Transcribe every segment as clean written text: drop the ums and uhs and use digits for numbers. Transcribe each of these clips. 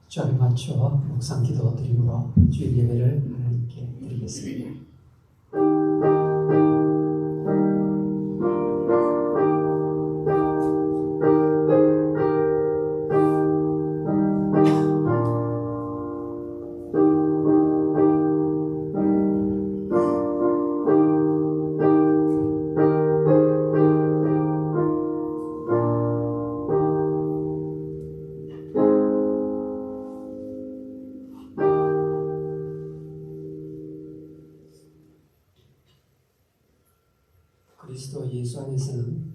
주 앞에 맞춰 묵상 기도 드림으로 주일 예배를 하나님께 드리겠습니다. 그리스도 예수 안에서는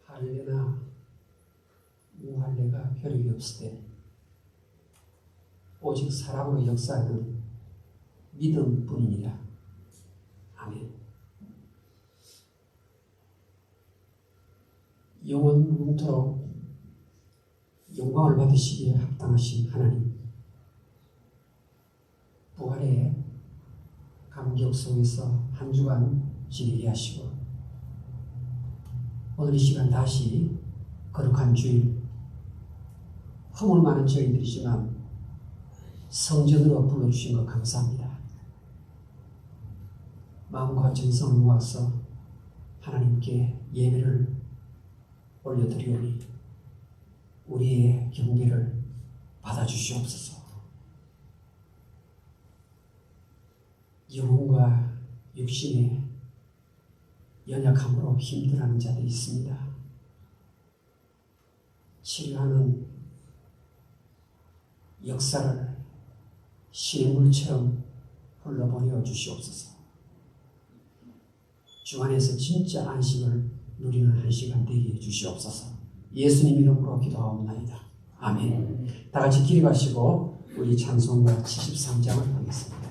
할례나 무할례가 벼락이 없으되 오직 사랑으로 역사하는 믿음뿐이니라. 아멘. 영원 무궁토록 영광을 받으시기에 합당하신 하나님, 부활의 감격 속에서 한 주간 지내게 하시고 오늘 이 시간 다시 거룩한 주일, 허물 많은 저희들이지만 성전으로 불러주신 것 감사합니다. 마음과 정성을 모아서 하나님께 예배를 올려드리오니 우리의 경배를 받아주시옵소서. 영혼과 육신의 연약함으로 힘들어하는 자들이 있습니다. 치료하는 역사를 신의 물처럼 흘러보내 주시옵소서. 주 안에서 진짜 안식을 누리는 한 시간 되게 해주시옵소서. 예수님 이름으로 기도하옵나이다. 아멘. 다 같이 기립하시고 우리 찬송가 73장을 하겠습니다.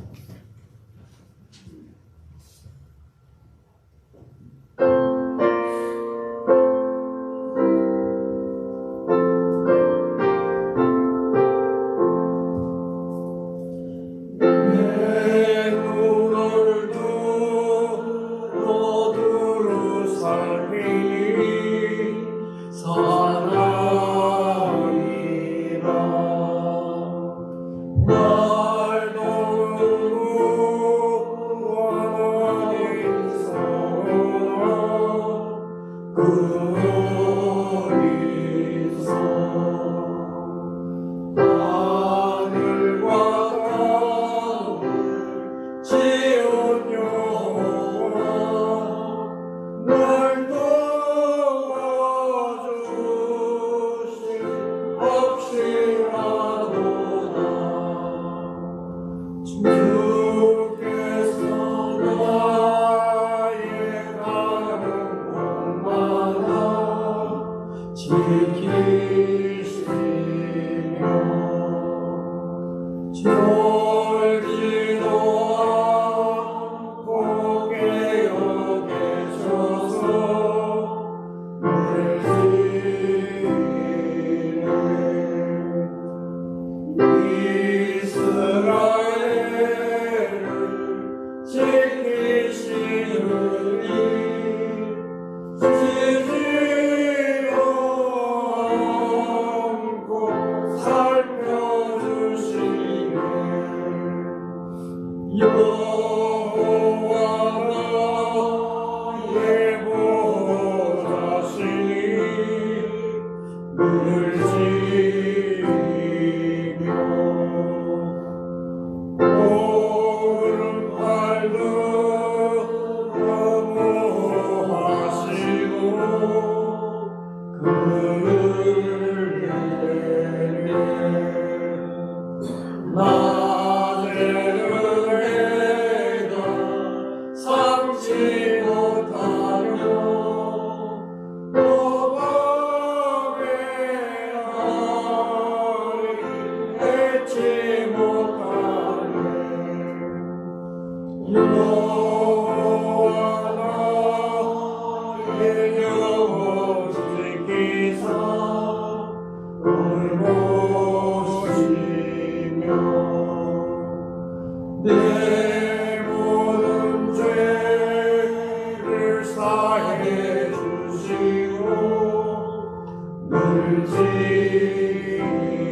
내 모든 죄를 사해 주시고 늘 지키시고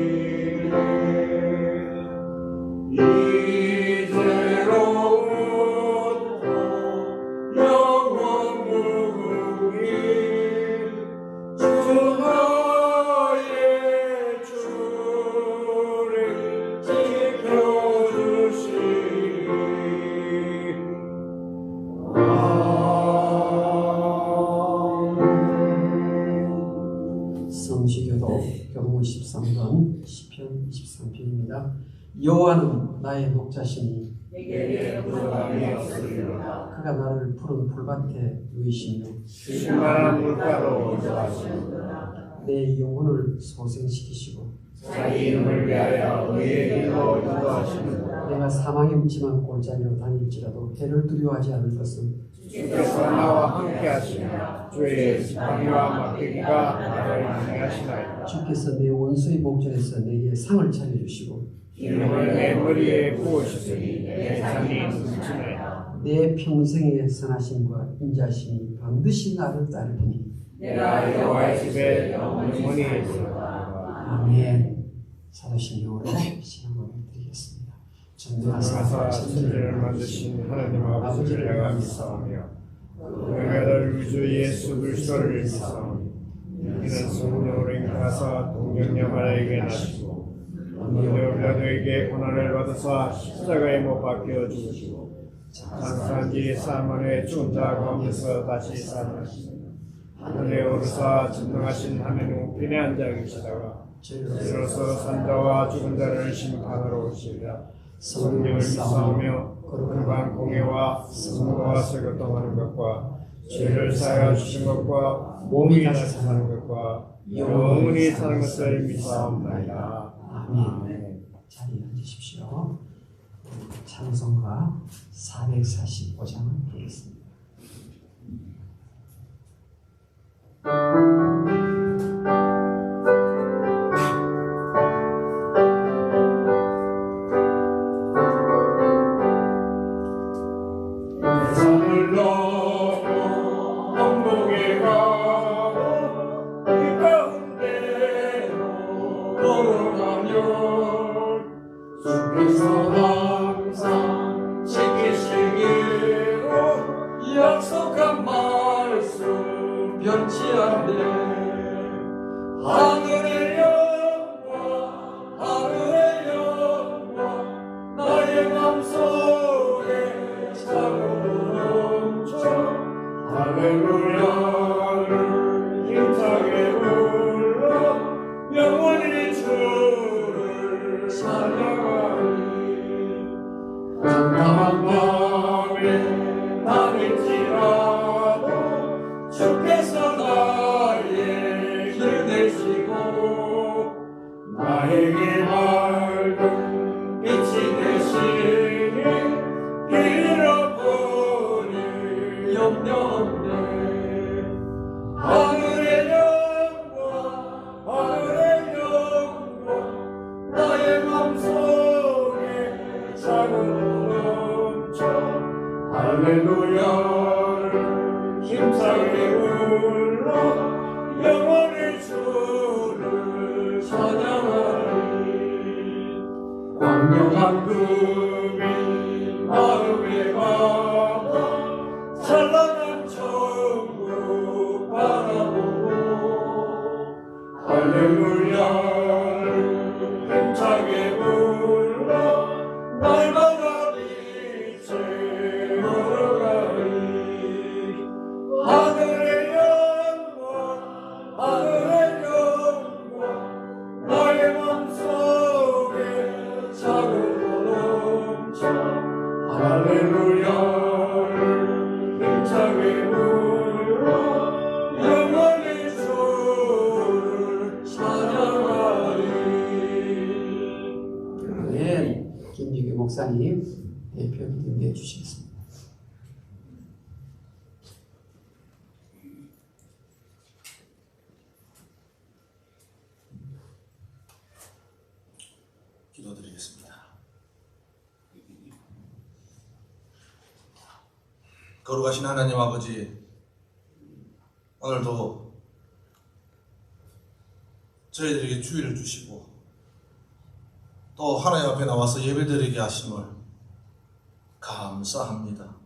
3편입니다. 여호와는 나의 목자시니 내게 부족함이 없으리로다. 그가 나를 푸른 풀밭에 누이시며 쉴만한 물가로 인도하시는구나. 내 영혼을 소생시키시고 자기 이름을 위하여 의의 길로 인도하시는구나. 내가 사망의 음침한 골짜기로 다닐지라도 해를 두려워하지 않을 것은 주께서 나와 함께 하시며 주의 지팡이와 막대기가 나를 인도하시나이다. 주께서 내 원수의 목전에서 내게 상을 차려주시고 기름을 내 머리에 부으시니 내 잠이 넘치나이다. 내 평생의 선하심과 인자심이 반드시 나를 따르리니 내가 여호와의 집에 영원히 있으리로다. 아멘. 사도 신령으로 신앙을 드리겠습니다. 전능하사 천지를 만드신 하나님 아버지를 내가 믿사오며 우리 아들 우주 예수 그리스도를 믿사오니 이는 성령으로 인하사 동정녀 마리아에게 나시고 우리들에게 고난을 받으사 십자가에 못 박혀 죽으시고 장사한 지 3만에 죽은 자 가운데서 다시 살아나시고 하늘에 오르사 전능하신 하나님 우편에 앉아 계시다가 이로써 산자와 죽은 자를 심판하러 오시리라. 성령을 믿사오며 거룩한 공예와 성도와 설교통하는 것과 죄를 사하여 주신 것과 몸이 다시 사는 것과 영원히 사는 것을 믿사옵나이다. 아멘. 자리에 앉으십시오. 찬송가 445장을 부르겠습니다. 세상을 넘어 왕복에 가고 이 가운데로 걸어가면 주께서 항상 지키시기로 약속한 말씀 변치 않네. 하늘의 영광 하늘의 영광 나의 맘속에 차고 넘쳐 할렐루야를 힘차게 불러 영원히 주를 찬양하리. 깜깜한 밤에 다닐지라도 주께서 나의 길 되시고 나에게 맑은 빛이 되시니 잃어버릴 염려 없네. 하늘의 영광 하늘의 영광 나의 맘속에 차고 넘쳐 할렐루야를 힘차게 불러 영원히 주를 찬양하리. 광명한 금이 마음에 가고 찬란한 천국 바라보고 할렐루야를 힘차게 불러 날마다 빛에 걸어가리. 하늘의 영광 하늘의 영광 나의 맘속에 차고 넘쳐 할렐루야를 힘차게 불러 영원히 주를 찬양하리. 네, 김유규 목사님 대표 기도해 주시겠습니다. 기도드리겠습니다. 거룩하신 하나님 아버지, 오늘도 저희들에게 주의를 주시고 또 하나님 앞에 나와서 예배드리게 하심을 감사합니다.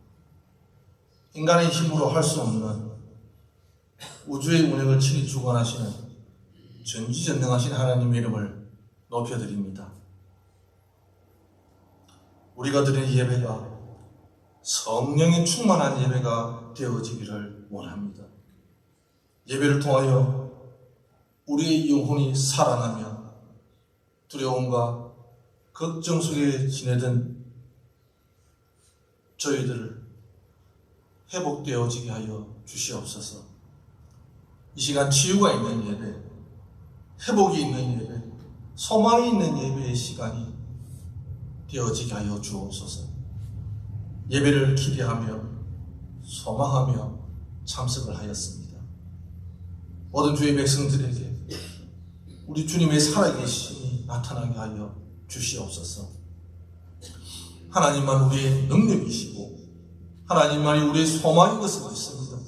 인간의 힘으로 할 수 없는 우주의 운행을 친히 주관하시는 전지전능하신 하나님의 이름을 높여드립니다. 우리가 드리는 예배가 성령의 충만한 예배가 되어지기를 원합니다. 예배를 통하여 우리의 영혼이 살아나며 두려움과 걱정 속에 지내던 저희들을 회복되어지게 하여 주시옵소서. 이 시간 치유가 있는 예배, 회복이 있는 예배, 소망이 있는 예배의 시간이 되어지게 하여 주옵소서. 예배를 기대하며 소망하며 참석을 하였습니다. 모든 주의 백성들에게 우리 주님의 살아계심이 나타나게 하여 주시옵소서. 하나님만 우리의 능력이시고 하나님만이 우리의 소망인 것을 믿습니다.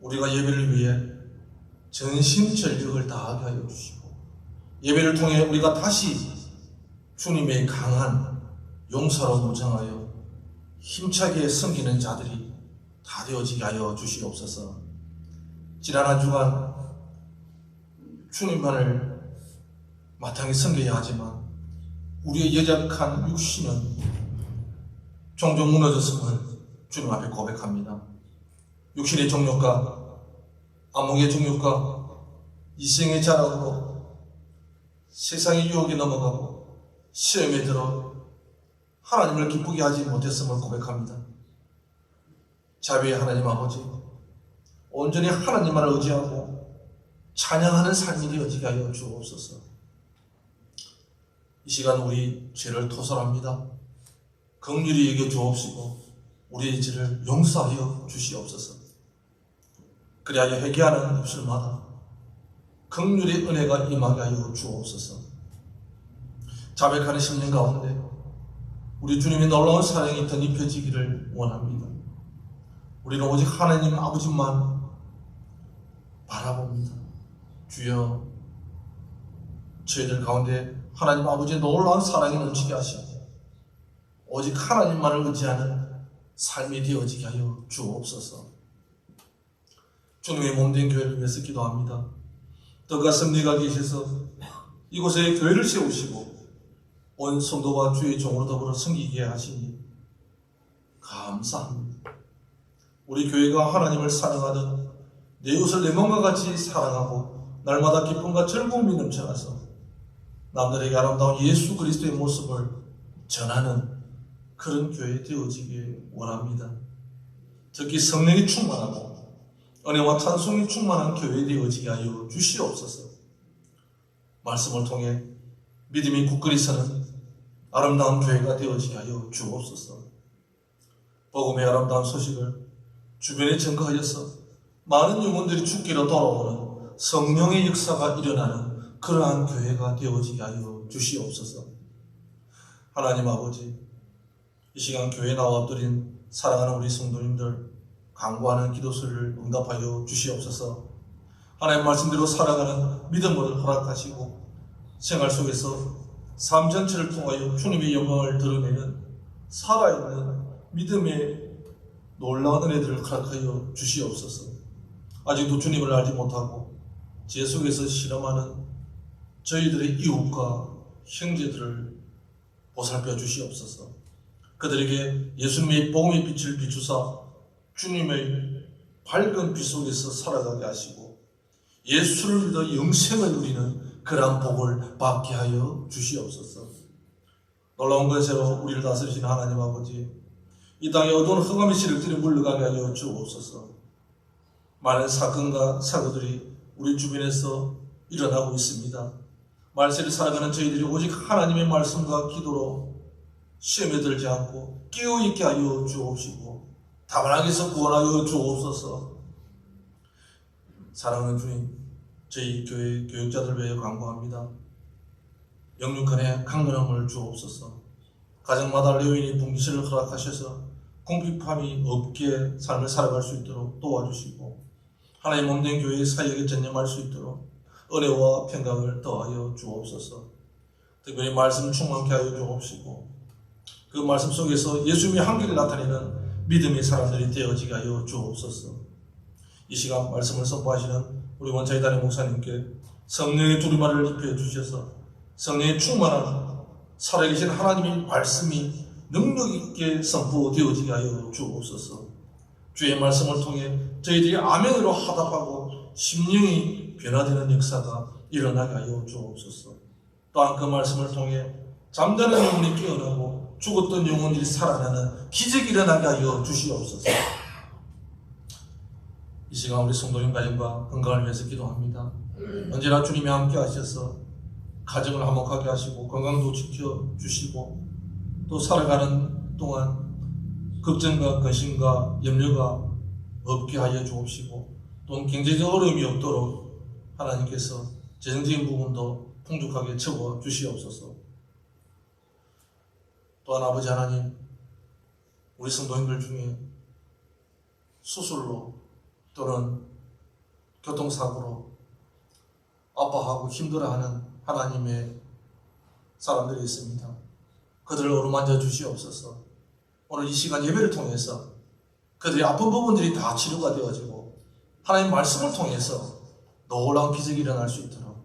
우리가 예배를 위해 전심전력을 다하게 하여 주시고 예배를 통해 우리가 다시 주님의 강한 용서로 무장하여 힘차게 섬기는 자들이 다 되어지게 하여 주시옵소서. 지난 한 주간 주님만을 마땅히 섬겨야 하지만 우리의 여작한 육신은 종종 무너졌음을 주님 앞에 고백합니다. 육신의 정욕과 안목의 정욕과 이생의 자랑으로 세상의 유혹에 넘어가고 시험에 들어 하나님을 기쁘게 하지 못했음을 고백합니다. 자비의 하나님 아버지, 온전히 하나님만을 의지하고 찬양하는 삶이 되어지게 하여 주옵소서. 이 시간 우리 죄를 토설합니다. 긍휼히 여겨 주옵시고 우리의 죄를 용서하여 주시옵소서. 그리하여 회개하는 입술마다 긍휼의 은혜가 임하게 하여 주옵소서. 자백하는 심령 가운데 우리 주님의 놀라운 사랑이 덧입혀지기를 원합니다. 우리는 오직 하나님 아버지만 바라봅니다. 주여, 저희들 가운데 하나님 아버지의 놀라운 사랑이 넘치게 하시고 오직 하나님만을 의지하는 삶이 되어지게 하여 주옵소서. 주님의 몸된 교회를 위해서 기도합니다. 떡과 섭리가 계셔서 이곳에 교회를 세우시고 온 성도와 주의 종으로 더불어 섬기게 하시니 감사합니다. 우리 교회가 하나님을 사랑하던 내 이웃을 내 몸과 같이 사랑하고 날마다 기쁨과 즐거움이 넘쳐나서 남들에게 아름다운 예수 그리스도의 모습을 전하는 그런 교회 되어지길 원합니다. 특히 성령이 충만하고 은혜와 찬송이 충만한 교회 되어지게 하여 주시옵소서. 말씀을 통해 믿음이 굳건히 서는 아름다운 교회가 되어지게 하여 주옵소서. 복음의 아름다운 소식을 주변에 전가하여서 많은 영혼들이 죽기로 돌아오는 성령의 역사가 일어나는 그러한 교회가 되어지게 하여 주시옵소서. 하나님 아버지, 이 시간 교회에 나와 드린 사랑하는 우리 성도님들 간구하는 기도소리를 응답하여 주시옵소서. 하나님 말씀대로 살아가는 믿음을 허락하시고 생활 속에서 삶 전체를 통하여 주님의 영광을 드러내는 살아있는 믿음의 놀라운 은혜들을 허락하여 주시옵소서. 아직도 주님을 알지 못하고 죄 속에서 실험하는 저희들의 이웃과 형제들을 보살펴 주시옵소서. 그들에게 예수님의 복음의 빛을 비추사 주님의 밝은 빛 속에서 살아가게 하시고 예수를 믿어 영생을 누리는 그러한 복을 받게 하여 주시옵소서. 놀라운 것으로 우리를 다스리시는 하나님 아버지, 이 땅에 어두운 흑암의 세력들이 물러가게 하여 주옵소서. 많은 사건과 사고들이 우리 주변에서 일어나고 있습니다. 말세를 살아가는 저희들이 오직 하나님의 말씀과 기도로 시험에 들지 않고 깨어있게 하여 주옵시고 다만하게서 구원하여 주옵소서. 사랑하는 주님, 저희 교회 교육자들 위해 간구합니다. 영육간의 강건함을 주옵소서. 가정마다 레위인의 분기실을 허락하셔서 궁핍함이 없게 삶을 살아갈 수 있도록 도와주시고 하나님 몸된 교회의 사역에 전념할 수 있도록 은혜와 평강을 더하여 주옵소서. 특별히 말씀 충만케 하여 주옵시고 그 말씀 속에서 예수님의 한계를 나타내는 믿음의 사람들이 되어지게 하여 주옵소서. 이 시간 말씀을 선포하시는 우리 원차이단의 목사님께 성령의 두루마리를 입혀 주셔서 성령의 충만한 살아계신 하나님의 말씀이 능력 있게 선포되어지게 하여 주옵소서. 주의 말씀을 통해 저희들이 아멘으로 화답하고 심령이 변화되는 역사가 일어나게 하여 주옵소서. 또한 그 말씀을 통해 잠자는 영혼이 깨어나고 죽었던 영혼들이 살아나는 기적이 일어나게 하여 주시옵소서. 이 시간 우리 성도님 가정과 건강을 위해서 기도합니다. 언제나 주님이 함께 하셔서 가정을 화목하게 하시고 건강도 지켜주시고 또 살아가는 동안 걱정과 근심과 염려가 없게 하여 주옵시고 또는 경제적 어려움이 없도록 하나님께서 재정적인 부분도 풍족하게 채워 주시옵소서. 또한 아버지 하나님, 우리 성도님들 중에 수술로 또는 교통사고로 아파하고 힘들어하는 하나님의 사람들이 있습니다. 그들을 어루만져 주시옵소서. 오늘 이 시간 예배를 통해서 그들의 아픈 부분들이 다 치료가 되어지고 하나님 말씀을 통해서 놀라운 기적이 일어날 수 있도록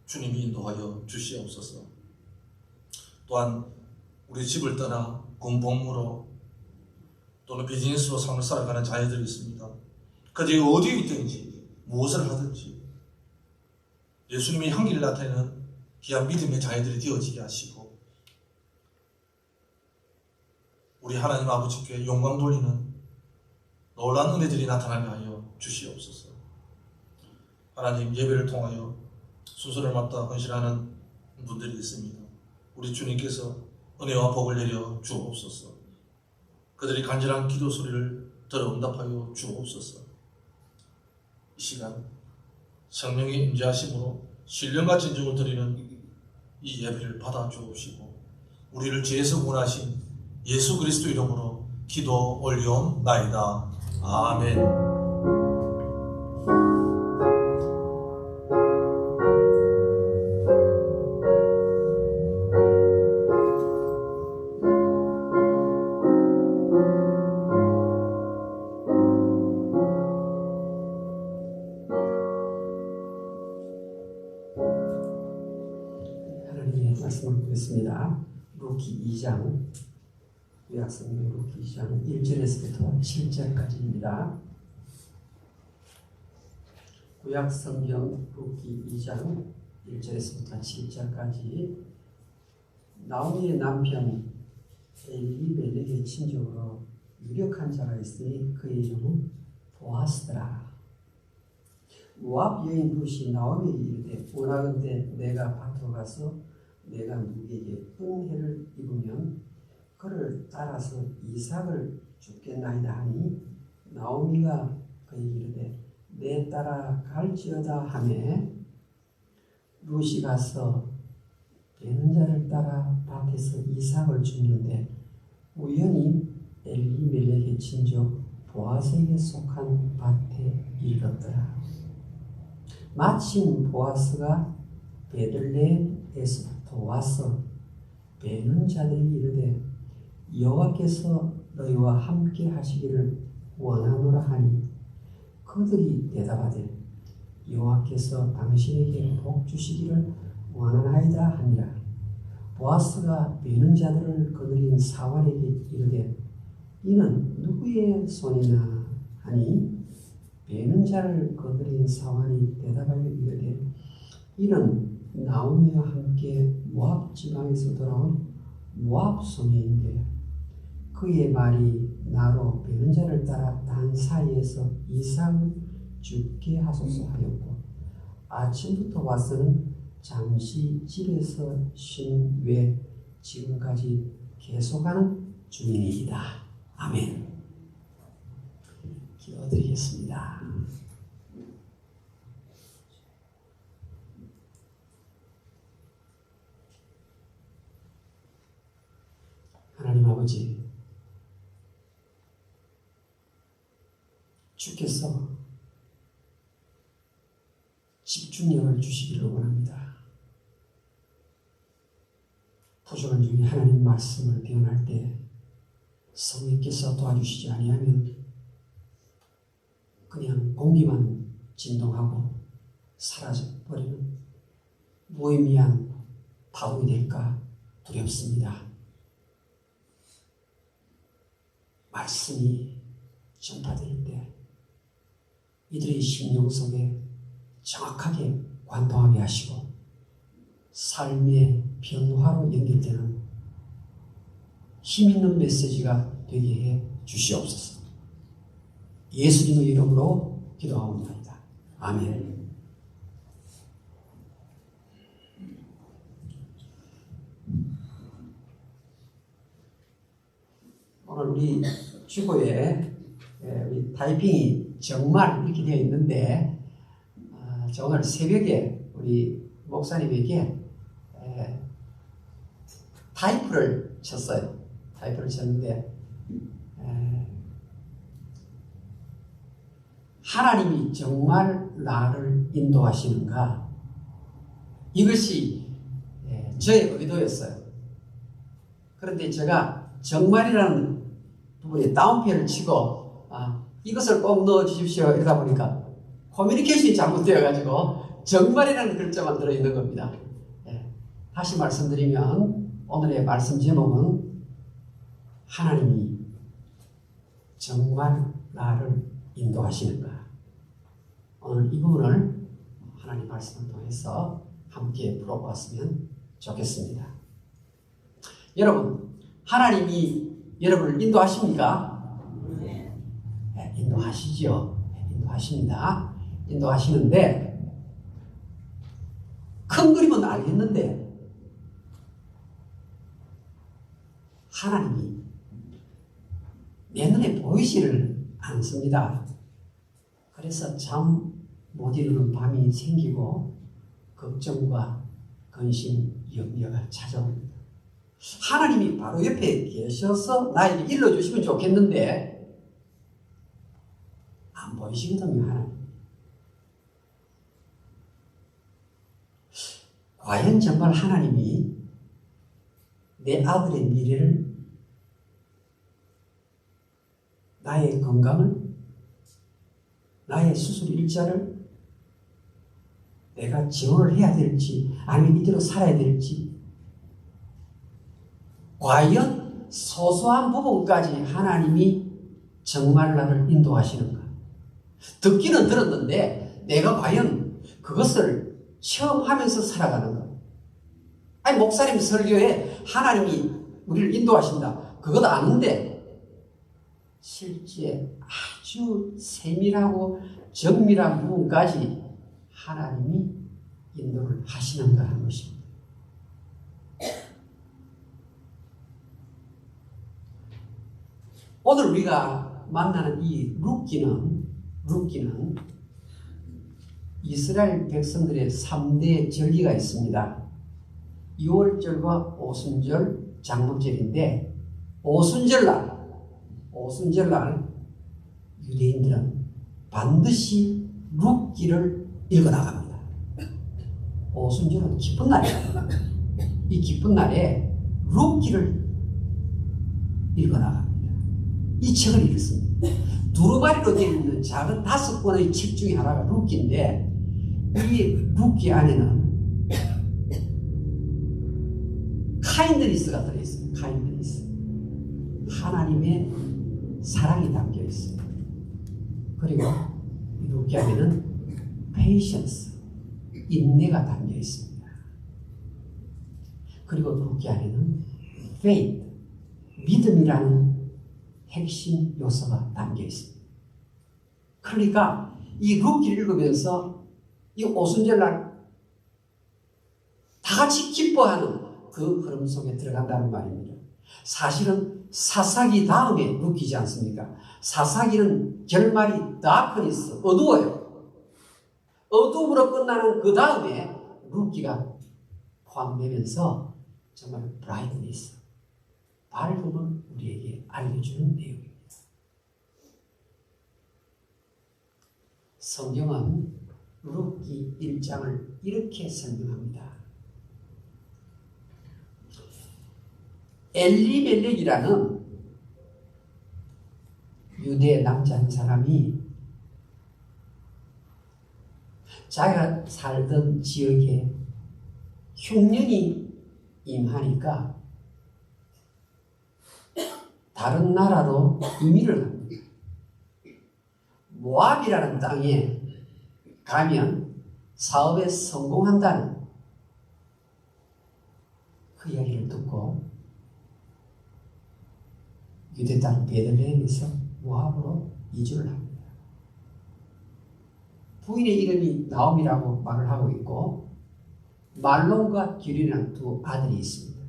주님이 인도하여 주시옵소서. 또한 우리 집을 떠나 군복무로 또는 비즈니스로 삶을 살아가는 자녀들이 있습니다. 그들이 어디에 있든지 무엇을 하든지 예수님의 향기를 나타내는 귀한 믿음의 자녀들이 되어지게 하시고 우리 하나님 아버지께 영광 돌리는 놀라운 은혜들이 나타나게 하여 주시옵소서. 하나님, 예배를 통하여 수술을 맡아 헌신하는 분들이 있습니다. 우리 주님께서 은혜와 복을 내려 주옵소서. 그들이 간절한 기도 소리를 들어 응답하여 주옵소서. 이 시간 성령의 임재하심으로 신령과 진정을 드리는 이 예배를 받아 주옵시고 우리를 죄에서 구원하신 예수 그리스도 이름으로 기도 올리옵나이다. 아멘. 하나님의 말씀을 보겠습니다. 루키 2장, 구약성경 루키 2장 1절에서부터 7절까지입니다. 구약성경 루키 2장 1절에서부터 7절까지 나오미의 남편 엘리멜렉의 친족으로 유력한 자가 있으니 그의 이름은 보아스더라. 모압 여인 룻이 나오미에게 이르되 원하건대 내가 밭으로 가서 내가 누구에게 은혜를 입으면 그를 따라서 이삭을 주겠나이다 하니 나오미가 그에게 이르되 내 따라 갈지어다 하매 룻이 가서 베는 자를 따라 밭에서 이삭을 줍는데 우연히 엘리멜렉의 친족 보아스에게 속한 밭에 이르렀더라. 마침 보아스가 베들레헴에서부터 와서 베는 자들이 이르되 여호와께서 너희와 함께 하시기를 원하노라 하니 그들이 대답하되 여호와께서 당신에게 복 주시기를 원하나이다 하니라. 보아스가 베는 자들을 거느린 사환에게 이르되 이는 누구의 손이나 하니 베는 자를 거느린 사환이 대답하여 이르되 이는 나오미와 함께 모압 지방에서 돌아온 모압 소녀인데 그의 말이 나로 베는 자를 따라 단 사이에서 이삭을 죽게 하소서 하였고 아침부터 와서는 잠시 집에서 쉰 외 지금까지 계속하는 중이니이다. 아멘. 기도드리겠습니다. 하나님 아버지, 주께서 집중력을 주시기를 원합니다. 부족한 중에 하나님 말씀을 배운할 때 성령께서 도와주시지 아니하면 그냥 공기만 진동하고 사라져버리는 무의미한 파동이 될까 두렵습니다. 말씀이 전파될 때 이들의 심령 속에 정확하게 관통하게 하시고 삶의 변화로 연결되는 힘있는 메시지가 되게 해 주시옵소서. 예수님의 이름으로 기도하옵나이다. 아멘. 오늘 우리 주보에 우리 타이핑이 정말 이렇게 되어 있는데 저 오늘 새벽에 우리 목사님에게 타이프를 쳤어요. 타이프를 쳤는데 하나님이 정말 나를 인도하시는가? 이것이 저의 의도였어요. 그런데 제가 정말이라는 부분에 다운표를 치고 이것을 꼭 넣어주십시오 이러다 보니까 커뮤니케이션이 잘못되어가지고 정말이라는 글자만 들어있는 겁니다. 다시 말씀드리면 오늘의 말씀 제목은 하나님이 정말 나를 인도하시는가. 오늘 이 부분을 하나님 말씀을 통해서 함께 풀어보았으면 좋겠습니다. 여러분, 하나님이 여러분을 인도하십니까? 네, 인도하시죠. 인도하십니다. 인도하시는데 큰 그림은 알겠는데 하나님이 내 눈에 보이지를 않습니다. 그래서 잠 못 이루는 밤이 생기고 걱정과 근심, 염려가 찾아옵니다. 하나님이 바로 옆에 계셔서 나에게 일러주시면 좋겠는데 안 보이시거든요. 하나님. 과연 정말 하나님이 내 아들의 미래를, 나의 건강을, 나의 수술 일자를 내가 지원을 해야 될지 아니면 이대로 살아야 될지, 과연 소소한 부분까지 하나님이 정말 나를 인도하시는가? 듣기는 들었는데 내가 과연 그것을 체험하면서 살아가는가? 아니, 목사님 설교에 하나님이 우리를 인도하신다, 그것 아는데 실제 아주 세밀하고 정밀한 부분까지 하나님이 인도를 하시는가 하는 것입니다. 오늘 우리가 만나는 이 룻기는 이스라엘 백성들의 3대 절기가 있습니다. 유월절과 오순절, 장막절인데 오순절날 유대인들은 반드시 룻기를 읽어나갑니다. 오순절은 기쁜 날이에요. 이 기쁜 날에 룻기를 읽어나갑니다. 이 책을 읽습니다. 두루마리로 되어 있는 작은 5권의 책 중에 하나가 룻기인데 이 룻기 안에는 카인드리스가 들어있어요. 카인드리스. 하나님의 사랑이 담겨 있어요. 그리고 이 룻기 안에는 patience, 인내가 담겨 있습니다. 그리고 룻기 안에는 faith, 믿음이라는 핵심 요소가 담겨 있습니다. 그러니까 이 룻기를 읽으면서 이 오순절날 다 같이 기뻐하는 그 흐름 속에 들어간다는 말입니다. 사실은 사사기 다음에 룻기지 않습니까? 사사기는 결말이 다크니스, 어두워요. 어둠으로 끝나는 그 다음에 룻기가 포함되면서 정말 브라이트니스, 밝음을 우리에게 알려주는 내용입니다. 성경은 룻기 1장을 이렇게 설명합니다. 엘리멜렉이라는 유대 남자 한 사람이 자기가 살던 지역에 흉년이 임하니까 다른 나라로 이민을 갑니다. 모압이라는 땅에 가면 사업에 성공한다는 그 이야기를 듣고 유대 땅 베들레헴에서 모압으로 이주를 합니다. 부인의 이름이 나옴이라고 말을 하고 있고 말론과 기륜이라는 두 아들이 있습니다.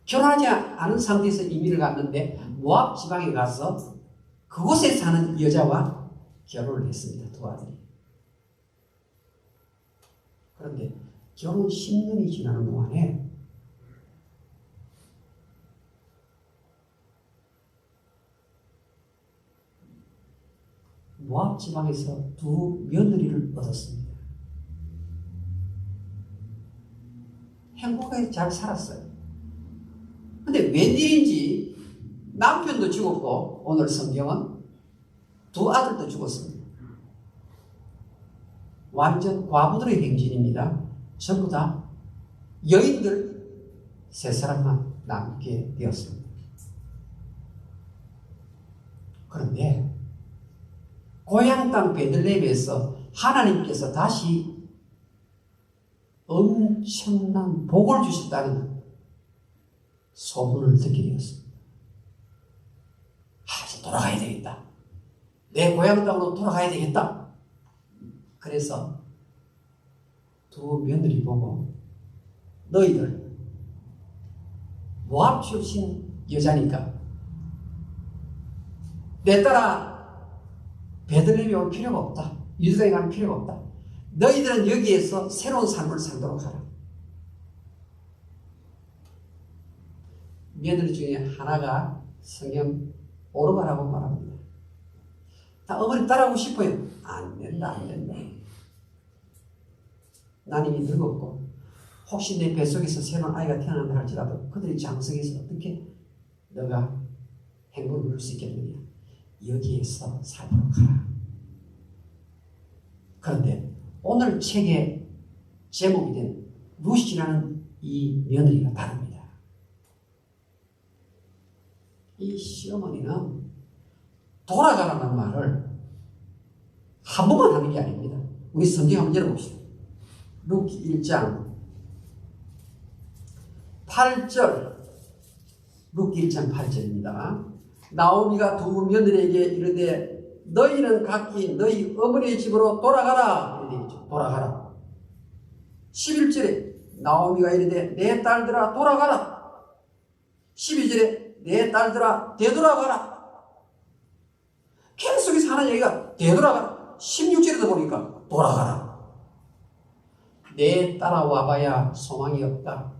결혼하지 않은 상태에서 이민을 갔는데 모압 지방에 가서 그곳에 사는 여자와 결혼을 했습니다. 두 아들이. 그런데 결혼 10년이 지나는 동안에 모압 지방에서 두 며느리를 얻었습니다. 행복하게 잘 살았어요. 근데 웬일인지 남편도 죽었고 오늘 성경은 두 아들도 죽었습니다. 완전 과부들의 행진입니다. 전부 다 여인들 세 사람만 남게 되었습니다. 그런데 고향 땅 베들레헴에서 하나님께서 다시 엄청난 복을 주셨다는 소문을 듣게 되었습니다. 이제 돌아가야 되겠다. 내 고향 땅으로 돌아가야 되겠다. 그래서 두 며느리 보고 너희들 모압 출신 여자니까 내 따라 베들레헴에 올 필요가 없다. 유대당에 갈 필요가 없다. 너희들은 여기에서 새로운 삶을 살도록 하라. 며느리 중에 하나가 성경 오르가라고 말합니다. 다 어머니 따라오고 싶어요. 안 된다, 안 된다. 난 이미 늙었고 혹시 내 뱃속에서 새로운 아이가 태어난다 할지라도 그들이 장성해서 어떻게 너가 행복을 누릴 수 있겠느냐. 여기에서 살도록 하라. 그런데 오늘 책의 제목이 된 루시라는 이 며느리가 다릅니다. 이 시어머니는 돌아가라는 말을 한 번만 하는 게 아닙니다. 우리 성경 한번 열어봅시다. 루키 1장 8절, 루키 1장 8절입니다. 나오미가 두 며느리에게 이르되 너희는 각기 너희 어머니의 집으로 돌아가라. 이렇게 되겠죠. 돌아가라. 11절에 나오미가 이르되 내 딸들아 돌아가라. 12절에 내 딸들아 되돌아가라. 계속해서 하는 얘기가 되돌아가라. 16절에도 보니까 돌아가라. 내 따라와봐야 소망이 없다.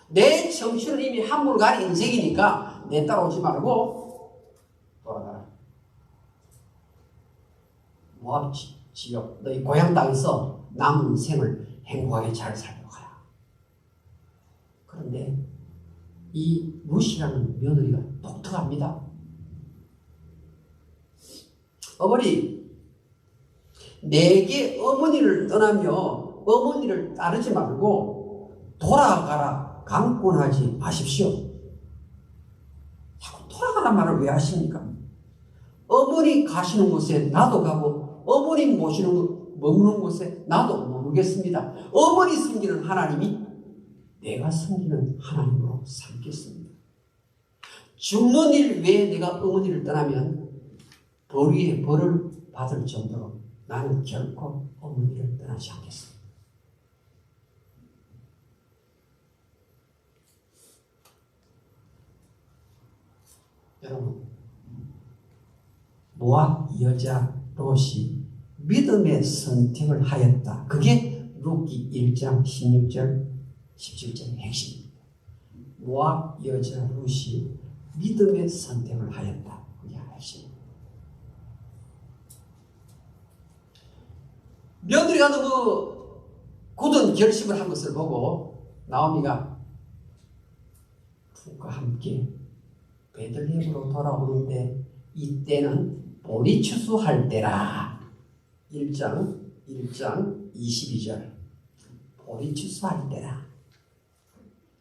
내 정신은 이미 한물 간 인생이니까 내 따라오지 말고 돌아가라. 모압 지역 너희 고향 땅에서 남은 생을 행복하게 잘 살도록 하라. 그런데 이 루시라는 며느리가 독특합니다. 어머니, 내게 어머니를 떠나며 어머니를 따르지 말고 돌아가라. 강권하지 마십시오. 자꾸 돌아가란 말을 왜 하십니까? 어머니 가시는 곳에 나도 가고 어머니 먹는 곳에 나도 머무르겠습니다. 어머니 섬기는 하나님이 내가 섬기는 하나님으로 삼겠습니다. 죽는 일 외에 내가 어머니를 떠나면 벌 위에 벌을 받을 정도로 나는 결코 어머니를 떠나지 않겠습니다. 여러분, 모압 여자 롯이 믿음의 선택을 하였다. 그게 루키 1장 16절 17절의 핵심입니다. 모압 여자 롯이 믿음의 선택을 하였다. 그게 핵심입니다. 며느리가 너무 굳은 결심을 한 것을 보고 나오미가 푸과 함께 베들레헴으로 돌아오는데 이때는 보리 추수할 때라. 1장 22절 보리 추수할 때라.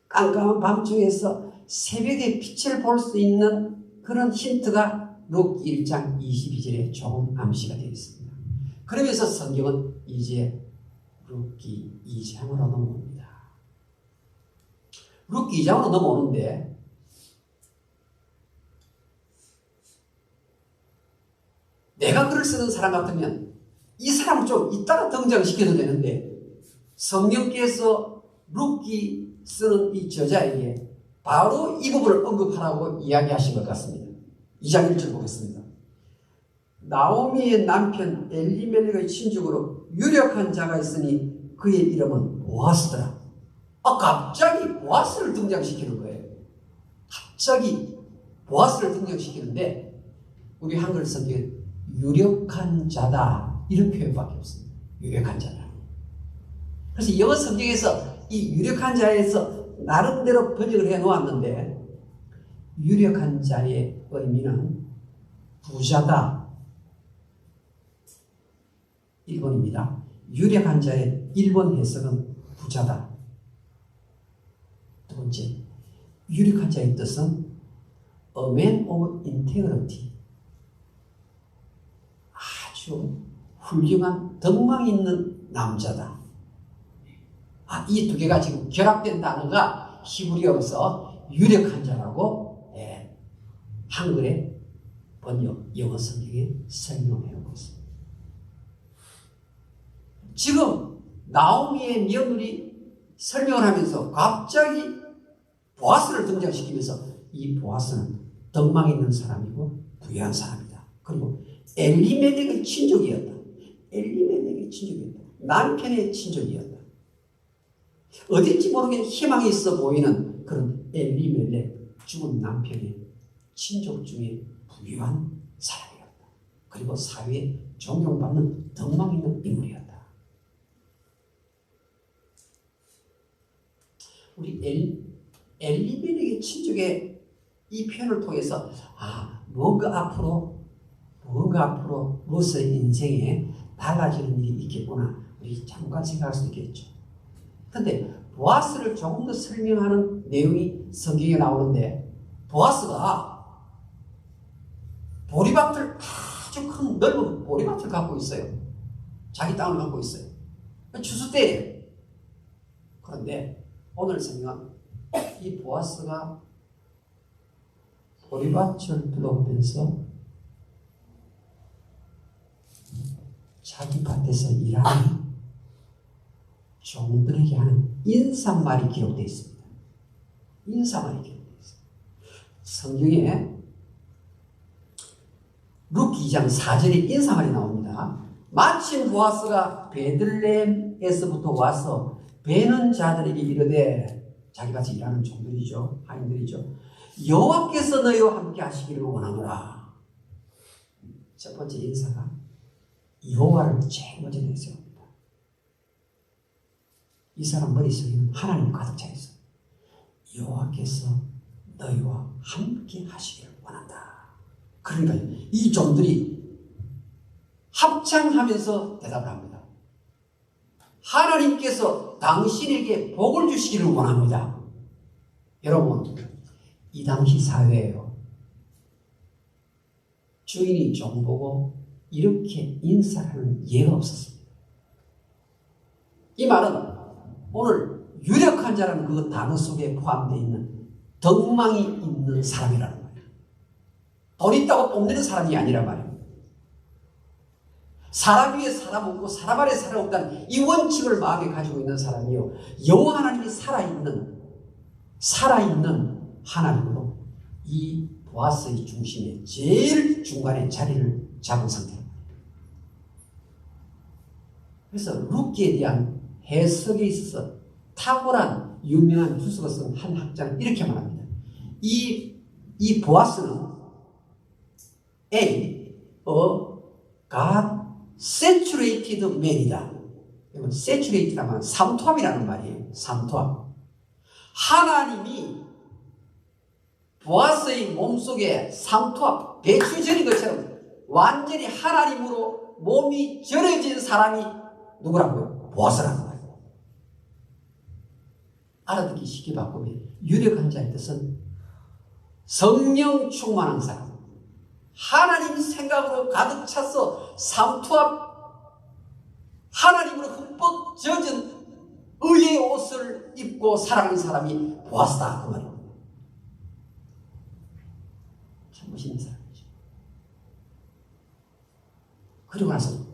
깜깜한 밤중에서 새벽에 빛을 볼 수 있는 그런 힌트가 룩 1장 22절에 조금 암시가 되어 있습니다. 그러면서 성경은 이제 룻기 2장으로 넘어옵니다. 룻기 2장으로 넘어오는데 내가 글을 쓰는 사람 같으면 이 사람 좀 이따가 등장시켜도 되는데 성령께서 룻기 쓰는 이 저자에게 바로 이 부분을 언급하라고 이야기하신 것 같습니다. 2장 1절 보겠습니다. 나오미의 남편 엘리멜렉의 친족으로 유력한 자가 있으니 그의 이름은 보아스더라. 갑자기 보아스를 등장시키는 거예요. 갑자기 보아스를 등장시키는데 우리 한글 성경에 유력한 자다 이런 표현밖에 없습니다. 유력한 자다. 그래서 영어 성경에서 이 유력한 자에서 나름대로 번역을 해 놓았는데 유력한 자의 의미는 부자다. 1번입니다. 유력한 자의 1번 해석은 부자다. 두 번째, 유력한 자의 뜻은 a man of integrity. 아주 훌륭한 덕망 있는 남자다. 이 두 개가 지금 결합된 단어가 히브리어에서 유력한 자라고 한글의 번역 영어 성경에 설명해 놓고 있습니다. 지금 나오미의 며느리 설명을 하면서 갑자기 보아스를 등장시키면서 이 보아스는 덕망 있는 사람이고 부유한 사람이다. 그리고 엘리멜렉의 친족이었다. 엘리멜렉의 친족이었다. 남편의 친족이었다. 어딘지 모르게 희망이 있어 보이는 그런 엘리멜렉 죽은 남편의 친족 중에 부유한 사람이었다. 그리고 사회에 존경받는 덕망 있는 인물이었다. 우리 엘리멜렉의 친족의 이 표현을 통해서 뭔가 앞으로 룻의 인생에 달라지는 일이 있겠구나 우리 잠깐 생각할 수 있겠죠. 근데 보아스를 조금 더 설명하는 내용이 성경에 나오는데 보아스가 보리밭을 아주 큰 넓은 보리밭을 갖고 있어요. 자기 땅을 갖고 있어요. 추수 때예요. 그런데 오늘 성경은 이 보아스가 보리밭을 둘러보면서 자기 밭에서 일하는 종들에게 하는 인사말이 기록되어 있습니다. 인사말이 기록되어 있습니다. 성경에 룻기 2장 4절에 인사말이 나옵니다. 마침 보아스가 베들레헴에서부터 와서 베는 자들에게 이르되 자기 같이 일하는 종들이죠. 하인들이죠. 여호와께서 너희와 함께 하시기를 원하노라. 첫 번째 인사가 여호와를 제일 먼저 내세웁니다. 이 사람 머릿속에는 하나님 가득 차 있어요. 여호와께서 너희와 함께 하시기를 원한다. 그러니까 이 종들이 합창하면서 대답을 합니다. 하나님께서 당신에게 복을 주시기를 원합니다. 여러분, 이 당시 사회예요. 주인이 종 보고 이렇게 인사하는 예가 없었습니다. 이 말은 오늘 유력한 자라는 그 단어 속에 포함되어 있는 덕망이 있는 사람이라는 거예요. 돈 있다고 뽐내는 사람이 아니란 말이에요. 사람 위에 사람 없고 사람 아래 사람 없다는 이 원칙을 마음에 가지고 있는 사람이요. 여호와 하나님이 살아있는 하나님으로 이 보아스의 중심에 제일 중간에 자리를 잡은 상태입니다. 그래서 룻기에 대한 해석에 있어서 탁월한 유명한 주석을 쓴 한 학자는 이렇게 말합니다. 이 보아스는 God saturated man이다. saturated라면 삼투압이라는 말이에요. 삼투압. 하나님이 보아스의 몸속에 삼투압, 배추 절인 것처럼 완전히 하나님으로 몸이 절여진 사람이 누구라고요? 보아스라는 거예요. 알아듣기 쉽게 바꾸면 유력한 자의 뜻은 성령 충만한 사람, 하나님 생각으로 가득 차서 삼투압 하나님으로 흠뻑 젖은 의의 옷을 입고 살아가는 사람이 보아스다 그 말입니다. 참 멋있는 사람이죠. 그리고 나서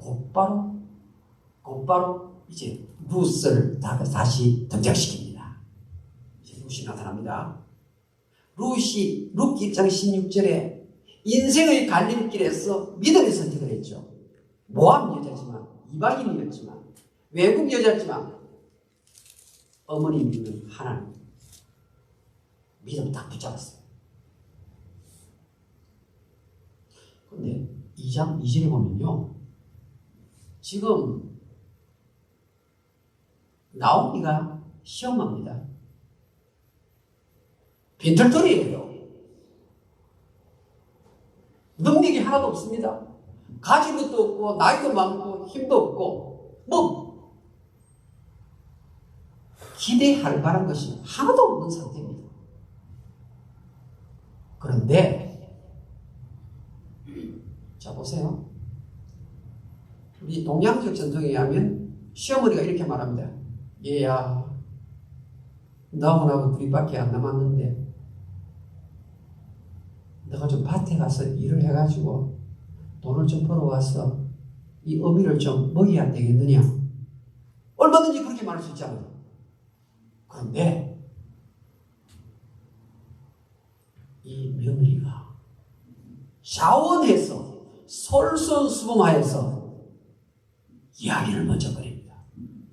곧바로 이제 룻을 다시 등장시킵니다. 이제 룻이 나타납니다. 룻 1장 16절에 인생의 갈림길에서 믿음의 선택을 했죠. 모함 여자지만, 이방인이었지만, 외국 여자지만 어머니 믿는 하나님 믿음 딱 붙잡았어요. 그런데 2장 2절에 보면요, 지금 나오미가 시험합니다. 빈털터리예요. 능력이 하나도 없습니다. 가진 것도 없고 나이도 많고 힘도 없고 뭐 기대할 만한 것이 하나도 없는 상태입니다. 그런데 자 보세요. 우리 동양적 전통에 의하면 시어머니가 이렇게 말합니다. 얘야, 너하고 둘이밖에 안 남았는데 너가 좀 밭에 가서 일을 해가지고 돈을 좀 벌어와서 이 어미를 좀 먹여야 되겠느냐. 얼마든지 그렇게 말할 수 있잖아요. 그런데 이 며느리가 자원해서 솔선수범하여서 이야기를 먼저 꺼냅니다.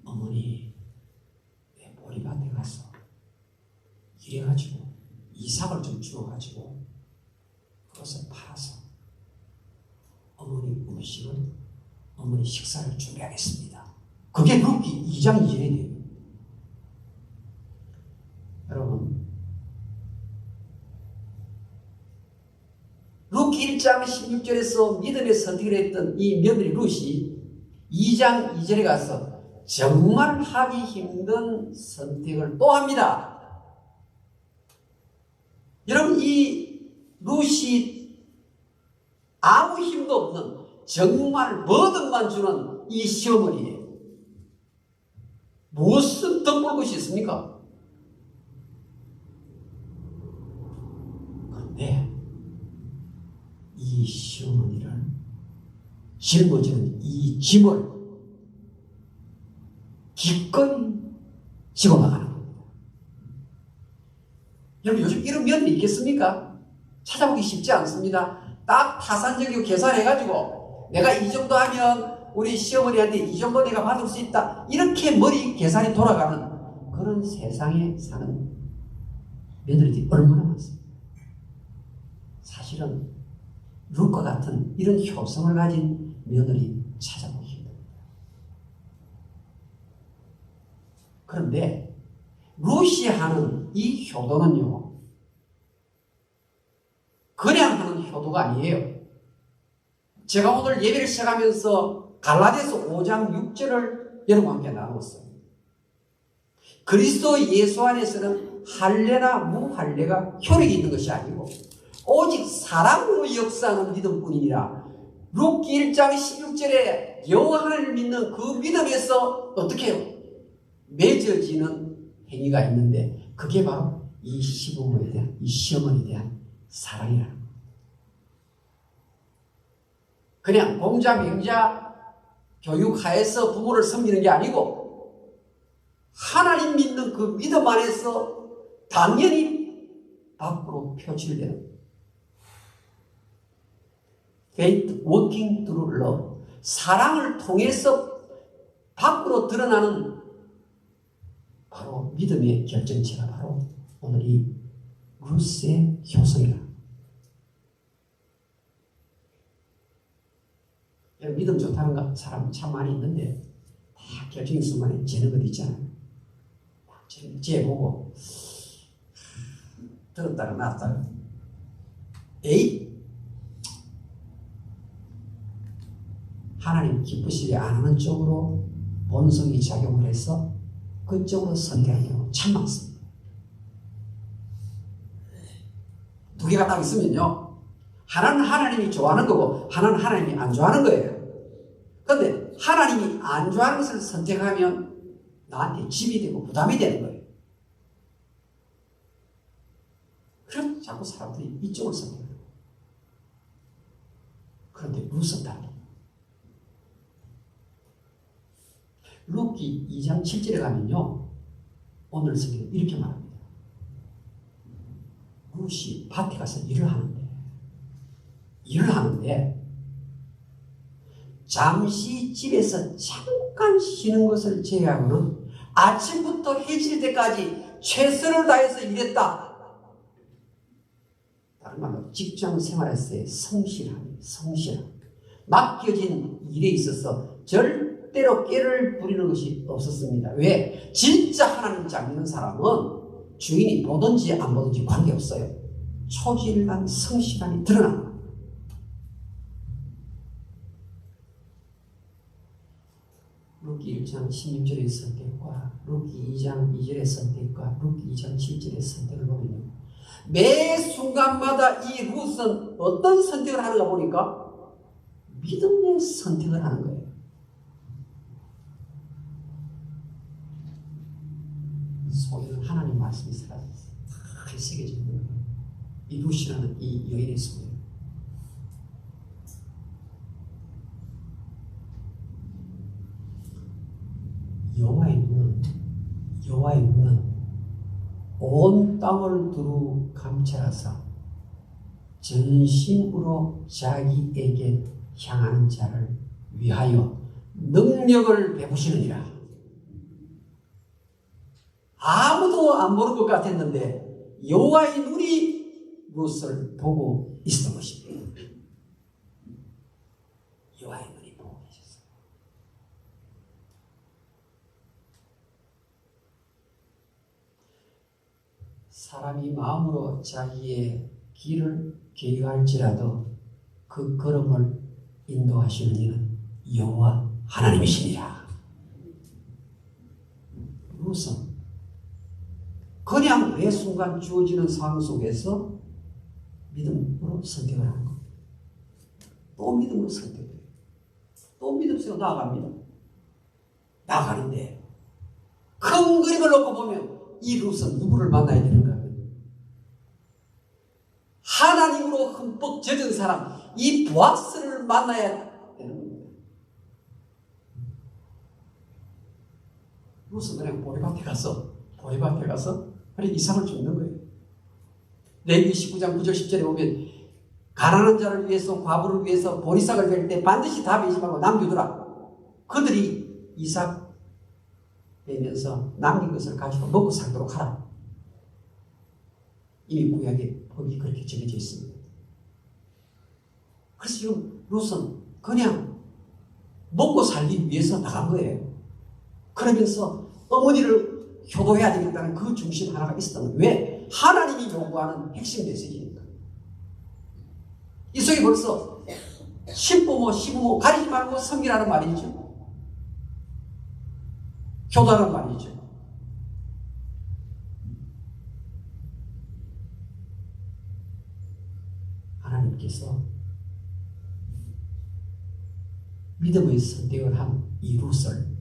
어머니, 내 보리밭에 가서 일해가지고 이삭을 좀 주워가지고 그것을 팔아서 어머니 음식을, 어머니 식사를 준비하겠습니다. 그게 룻기 2장 2절에 돼요. 여러분, 룻기 1장 16절에서 믿음의 선택을 했던 이 며느리 룻이 2장 2절에 가서 정말 하기 힘든 선택을 또 합니다. 여러분, 이 룻이 아무 힘도 없는 정말 뭐든만 주는 이 시어머니예요. 무슨 덕볼 것이 있습니까? 그런데 이 시어머니를 짊어지는 이 짐을 기꺼이 지고 나가는 겁니다. 여러분, 요즘 이런 면이 있겠습니까? 찾아보기 쉽지 않습니다. 딱 타산적이고 계산해가지고 내가 이 정도 하면 우리 시어머니한테 이 정도 내가 받을 수 있다, 이렇게 머리 계산이 돌아가는 그런 세상에 사는 며느리들이 얼마나 많습니다. 사실은 룻과 같은 이런 효성을 가진 며느리 찾아보기 힘듭니다. 그런데 룻이 하는 이 효도는요, 그냥 하는 효도가 아니에요. 제가 오늘 예배를 시작하면서 갈라디아서 5장 6절을 여러분과 함께 나누었어요. 그리스도 예수 안에서는 할례나 무할례가 효력이 있는 것이 아니고 오직 사랑으로 역사하는 믿음뿐이니라. 룻기 1장 16절에 여호와 하나님을 믿는 그 믿음에서 어떻게 해요? 맺어지는 행위가 있는데 그게 바로 이 시부모에 대한, 이 시어머니에 대한 사랑이라는 거예요. 그냥 공자 명자 교육하에서 부모를 섬기는 게 아니고 하나님 믿는 그 믿음 안에서 당연히 밖으로 표출되는 거예요. Faith working through love. 사랑을 통해서 밖으로 드러나는 바로 믿음의 결정체가 바로 오늘 이 룻의 효성이다. 믿음 좋다는 사람 참 많이 있는데 다 결정의 순간에 재는 것 있잖아요. 재보고 들었다가 놨다가 에이, 하나님 기쁘시지 않은 쪽으로 본성이 작용을 해서 그쪽으로 선택하는 경우 참 많습니다. 두 개가 딱 있으면요, 하나는 하나님이 좋아하는 거고 하나는 하나님이 안 좋아하는 거예요. 그런데 하나님이 안 좋아하는 것을 선택하면 나한테 짐이 되고 부담이 되는 거예요. 그럼 자꾸 사람들이 이쪽을 선택해요. 그런데 룻은 다릅니다. 룻기 2장 7절에 가면요, 오늘 성경에 이렇게 말합니다. 룻이 밭에 가서 일을 하는데 잠시 집에서 잠깐 쉬는 것을 제외하고는 아침부터 해질 때까지 최선을 다해서 일했다. 다른 말로 직장 생활에서의 성실함. 맡겨진 일에 있어서 절대로 깨를 부리는 것이 없었습니다. 왜? 진짜 하나님 잘 믿는 사람은 주인이 보든지 안 보든지 관계없어요. 초질간 성실함이 드러납니다. 룻기 1장 16절의 선택과 룻기 2장 2절의 선택과 룻기 2장 7절의 선택을 보면요, 매 순간마다 이 룻은 어떤 선택을 하는가 보니까 믿음의 선택을 하는 거예요. 속에는 하나님 말씀이 살아서 잘 새겨져 있는 거예요. 이 룻이라는 이 여인의 속에. 여호와의 눈은 온 땅을 두루 감찰하사 전심으로 자기에게 향하는 자를 위하여 능력을 베푸시느니라. 아무도 안 보는 것 같았는데 여호와의 눈이 룻을 보고 있었던 것입니다. 여호와의 눈이 보고 계셨어요. 사람이 마음으로 자기의 길을 계획할지라도 그 걸음을 인도하시는 이는 여호와 하나님이시니라. 룻은 그냥 매 순간 주어지는 상황 속에서 믿음으로 선택을 하는 겁니다. 또 믿음으로 선택해요. 또 믿음으로 나아갑니다. 나아가는데 큰 그림을 놓고 보면 이 룻은 누구를 만나야 되는가 하면 하나님으로 흠뻑 젖은 사람, 이 보아스를 만나야 되는 겁니다. 룻은 그냥 보리밭에 가서 그냥 이삭을 줍는 거예요. 레위기 19장 9절 10절에 보면 가난한 자를 위해서, 과부를 위해서 보리싹을 벨 때 반드시 다 베지 말고 남겨두라. 그들이 이삭 베면서 남긴 것을 가지고 먹고 살도록 하라. 이미 구약의 법이 그렇게 정해져 있습니다. 그래서 지금 룻은 그냥 먹고 살기 위해서 나간 거예요. 그러면서 어머니를 효도해야 되겠다는 그 중심 하나가 있었던 거예요. 왜? 하나님이 요구하는 핵심 메시지니까. 이 속에 벌써 신부모, 시부모 가리지 말고 섬기라는 말이죠. 효도하는 말이죠. 하나님께서 믿음의 선택을 한 이 룻을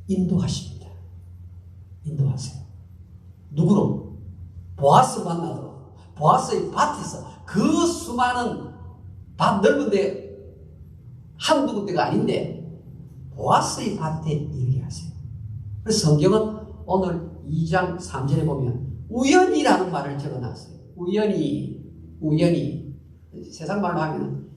인도하십니다. 인도하세요. 누구로? 보아스 만나도 보아스의 밭에서 그 수많은 밭 넓은데 한두 군데가 아닌데 보아스의 밭에 이르게 하세요. 그래서 성경은 오늘 2장 3절에 보면 우연이라는 말을 적어놨어요. 우연히 세상 말로 하면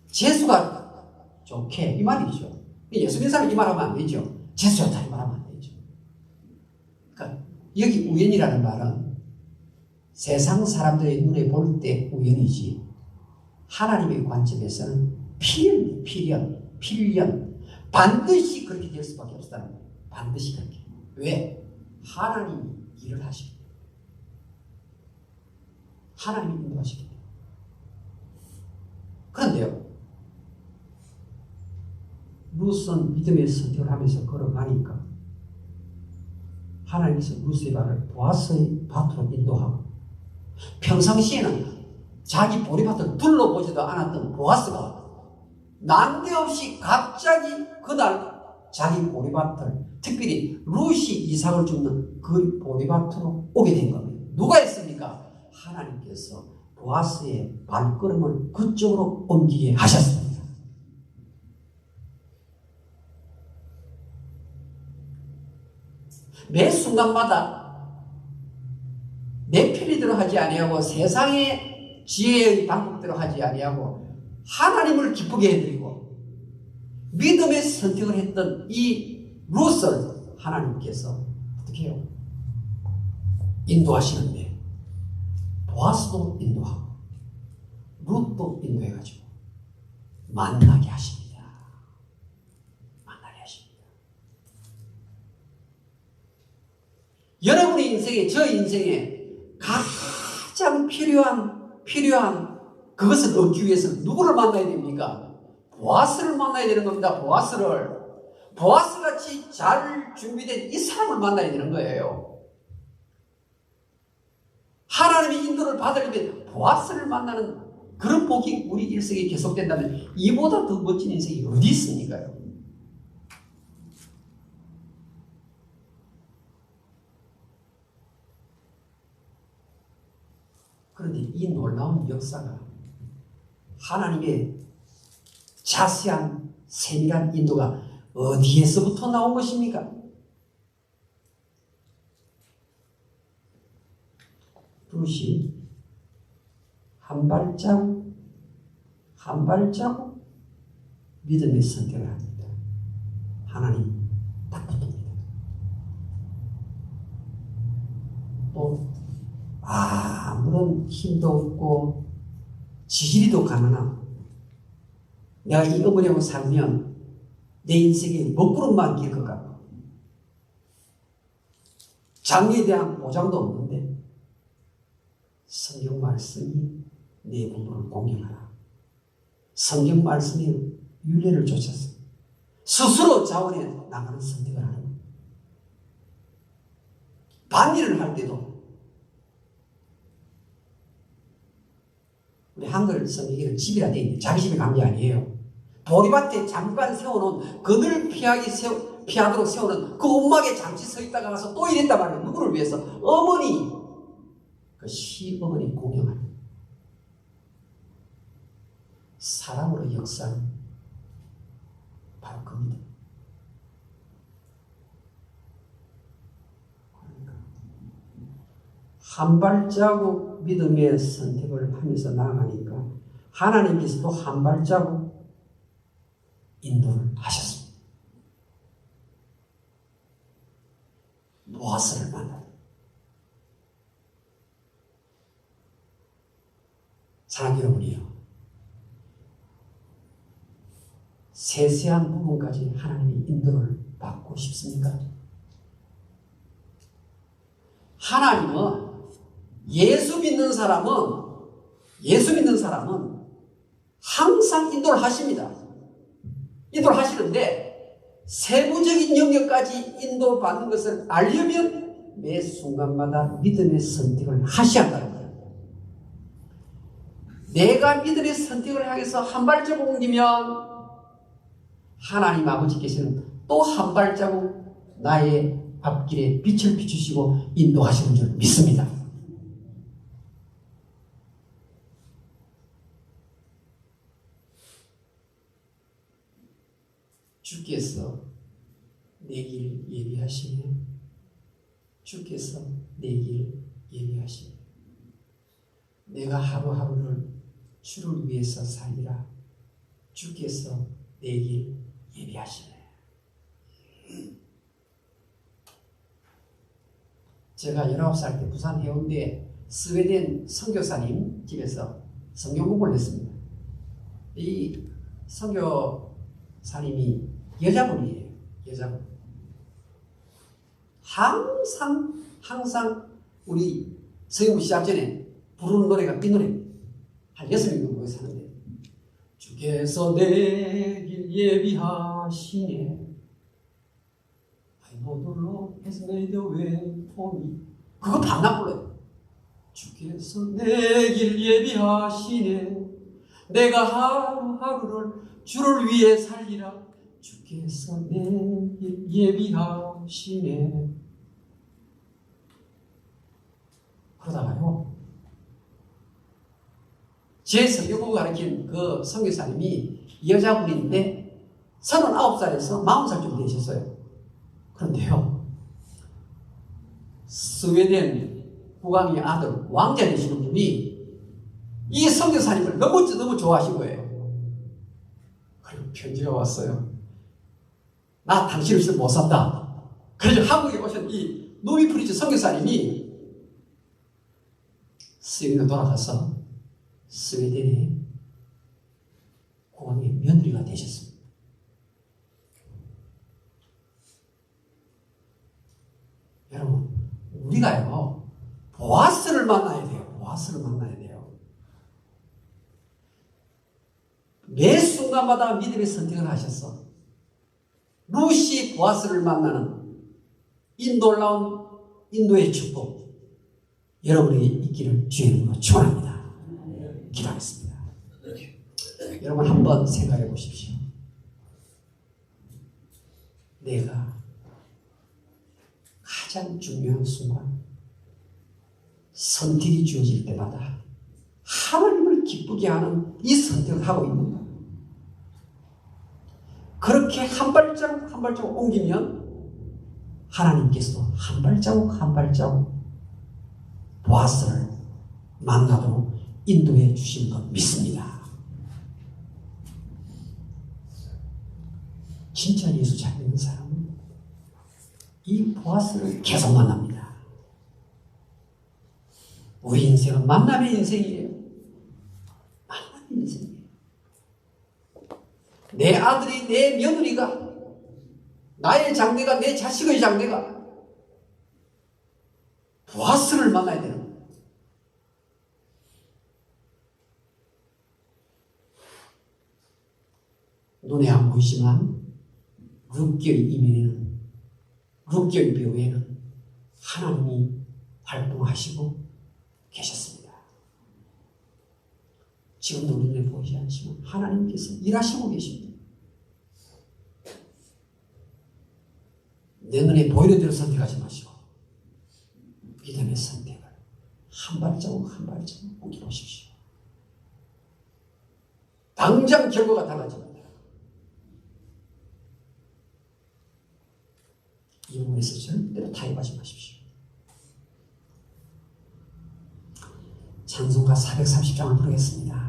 재수가 좋게 이 말이죠. 예수 믿는 사람이 이 말하면 안 되죠. 재수 좋다 이 말하면 안 되죠. 그러니까 여기 우연이라는 말은 세상 사람들의 눈에 볼 때 우연이지 하나님의 관점에서는 필연 반드시 그렇게 될 수밖에 없다는 거예요. 반드시 그렇게. 왜? 하나님이 일을 하시기 때문에. 하나님이 인도하시기 때문에. 그런데요, 룻은 믿음의 선택을 하면서 걸어가니까 하나님께서 룻의 발을 보아스의 밭으로 인도하고, 평상시에는 자기 보리밭을 둘러보지도 않았던 보아스가 난데없이 갑자기 그날 자기 보리밭을, 특별히 룻이 이삭을 줍는 그 보리밭으로 오게 된 겁니다. 누가 했습니까? 하나님께서 보아스의 발걸음을 그쪽으로 옮기게 하셨습니다. 매 순간마다 내 편의대로 하지 아니하고 세상의 지혜의 방법대로 하지 아니하고 하나님을 기쁘게 해드리고 믿음의 선택을 했던 이 룻을 하나님께서 어떻게 해요? 인도하시는데 보아스도 인도하고 룻도 인도해가지고 만나게 하십니다. 만나게 하십니다. 여러분의 인생에, 저 인생에 가장 필요한 그것을 얻기 위해서는 누구를 만나야 됩니까? 보아스를 만나야 되는 겁니다. 보아스같이 잘 준비된 이 사람을 만나야 되는 거예요. 하나님의 인도를 받으려면 보아스를 만나는 그런 복이 우리 일생에 계속된다면 이보다 더 멋진 인생이 어디 있습니까요? 그런데 이 놀라운 역사가 하나님의 자세한 세밀한 인도가 어디에서부터 나온 것입니까? 룻이 한 발자국 믿음의 선택을 합니다. 하나님 딱 붙습니다. 또 아무런 힘도 없고 지지리도 가난하고 내가 이 어머니하고 살면 내 인생에 먹구름만 낄 것 같고 장래에 대한 보장도 없는데 성경 말씀이 내 부모를 공경하라. 성경 말씀이 윤례를 쫓아서 스스로 자원해 나가는 선택을 하는 거예요. 반일을 할 때도 우리 한글 성경에는 집이라 되어 있는데 자기 집에 간 게 아니에요. 보리밭에 잠깐 세워놓은 그늘 피하도록 세우는 그 움막에 잠시 서 있다가 가서 또 이랬단 말이에요. 누구를 위해서? 어머니, 그 시어머니 공경하는 사랑으로 역사는 바로 겁니다. 한 발자국 믿음의 선택을 하면서 나아가니까 하나님께서 또 한 발자국 인도를 하셨습니다. 보아스를 만나. 사랑하는 여러분이요, 세세한 부분까지 하나님의 인도를 받고 싶습니까? 하나님은 예수 믿는 사람은 항상 인도를 하십니다. 인도를 하시는데 세부적인 영역까지 인도받는 것을 알려면 매 순간마다 믿음의 선택을 하셔야 한다는 거예요. 내가 믿음의 선택을 향해서 한 발자국 옮기면 하나님 아버지께서는 또 한 발자국 나의 앞길에 빛을 비추시고 인도하시는 줄 믿습니다. 주께서 내 길 예비하시네. 주께서 내 길 예비하시네. 내가 하루하루를 주를 위해서 살리라. 주께서 내 길 예비하시네. 제가 19살 때 부산 해운대 스웨덴 선교사님 집에서 성경 공부를 했습니다. 이 선교사님이 여자분이에요. 여자분. 항상 우리 성경 시작 전에 부르는 노래가 이 노래입니다. 한 6명 정도 사는데, 주께서 내 길 예비하시네. I know the Lord has made a way for me. 그거 반납 불러요. 주께서 내 길 예비하시네. 내가 하루하루를 주를 위해 살리라. 주께서 내일 예비하시네. 그러다가요, 제 성경을 가르친 그 선교사님이 여자분인데 39살에서 40살쯤 되셨어요. 그런데요, 스웨덴 국왕의 아들 왕자 되시는 분이 이 선교사님을 너무 좋아하신 거예요. 그리고 편지가 왔어요. 나 당신 없이는 못 산다. 그래서 한국에 오신 이 노비 프리츠 선교사님이 스웨덴에 돌아가서 스웨덴의 국왕의 며느리가 되셨습니다. 여러분, 우리가요, 보아스를 만나야 돼요. 보아스를 만나야 돼요. 매 순간마다 믿음의 선택을 하셨어. 루시 보아스를 만나는 이 놀라운 인도의 축복, 여러분에게 있기를 주의 이름으로 축원합니다. 기도하겠습니다. 여러분 한번 생각해 보십시오. 내가 가장 중요한 순간, 선택이 주어질 때마다 하나님을 기쁘게 하는 이 선택을 하고 있는가? 그렇게 한 발자국 한 발자국 옮기면 하나님께서도 한 발자국 한 발자국 보아스를 만나도록 인도해 주신 것 믿습니다. 진짜 예수 잘 믿는 사람은 이 보아스를 계속 만납니다. 우리 인생은 만남의 인생이에요. 만남의 인생이에요. 내 아들이, 내 며느리가, 나의 장래가, 내 자식의 장래가 보아스를 만나야 되는 거예요. 눈에 안 보이지만 6개월 이면에는, 6개월 배후에는 하나님이 활동하시고 계셨습니다. 지금도 우리 눈에 보이지 않지만 하나님께서 일하시고 계십니다. 내 눈에 보이는 대로 선택하지 마시고 믿음의 선택을 한 발자국 한 발자국 옮겨보십시오. 당장 결과가 달라집니다. 이 부분에서 절대로 타협하지 마십시오. 찬송가 430장을 부르겠습니다.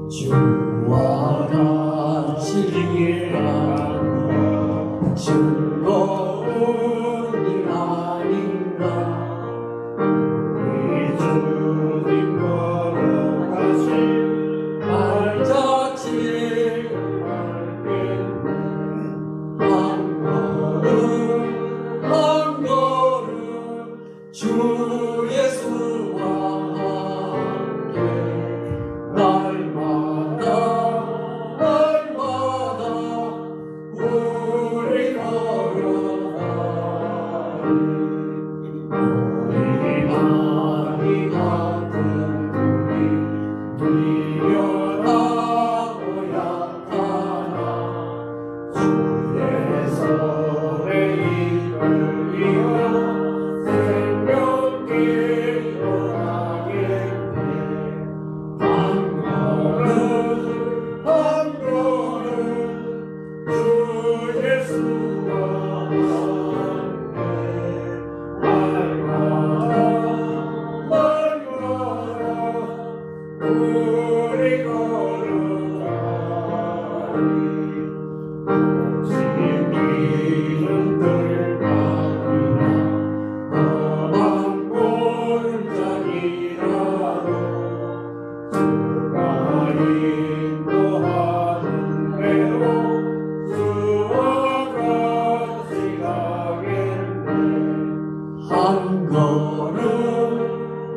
주와 같이 일하고 즐거운 일 아닌가. 우리 주님 걸어가신 발자취 알겠네. 한 걸음 한 걸음 주 예수와 함께 날마다 우리 걸어가리. 우리 나이 같은 우리 미련하고 약하나 주의 손에 이끌리어 생명길로 가겠네. 한 걸음 한 걸음 주 예수와 함께 날마다 우리 걸어가리. 오직 이는 뜰만이나 험한 골짜기라도 주가 인도하는 대로 주와 같이 가겠네. 한 걸음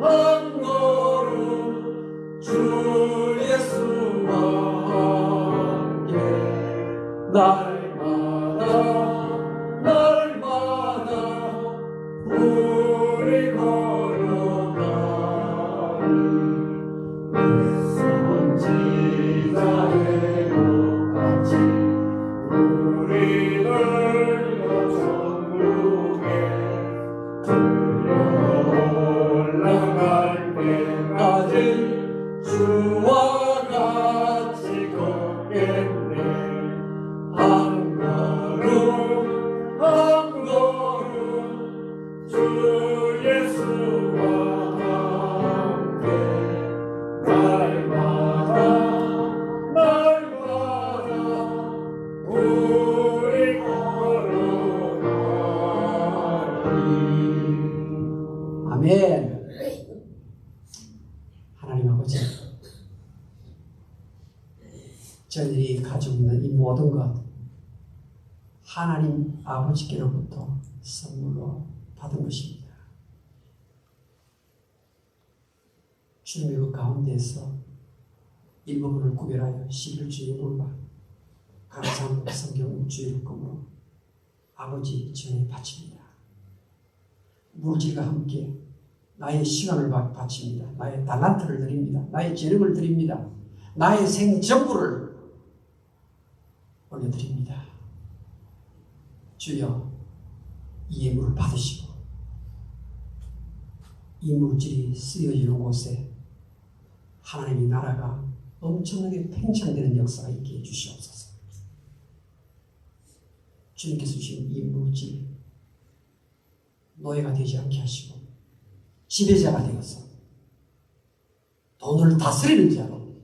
한 걸음 주 예수와 날마다 우리 걸어가는 내 손지자의 같이 우리를 천국에 올라갈 때까지 주와 같이 걷겠네. 한 걸음 한 걸음 주 예수와 함께 날마다 우리 걸어가리. 아멘. 하나님 아버지, 저희들이 가지고 있는 이 모든 것 하나님 아버지께로부터 선물로 받은 것입니다. 주님의 그 가운데서 일부분을 구별하여 11주 예물과 감사함 성경 주일 금으로 아버지 전에 바칩니다. 물질과 함께 나의 시간을 바칩니다. 나의 달란트를 드립니다. 나의 재능을 드립니다. 나의 생전부를 올려드립니다. 주여, 이 예물을 받으시고 이 물질이 쓰여지는 곳에 하나님의 나라가 엄청나게 팽창되는 역사가 있게 해주시옵소서. 주님께서 주신 이 물질 노예가 되지 않게 하시고 지배자가 되어서 돈을 다스리는 자로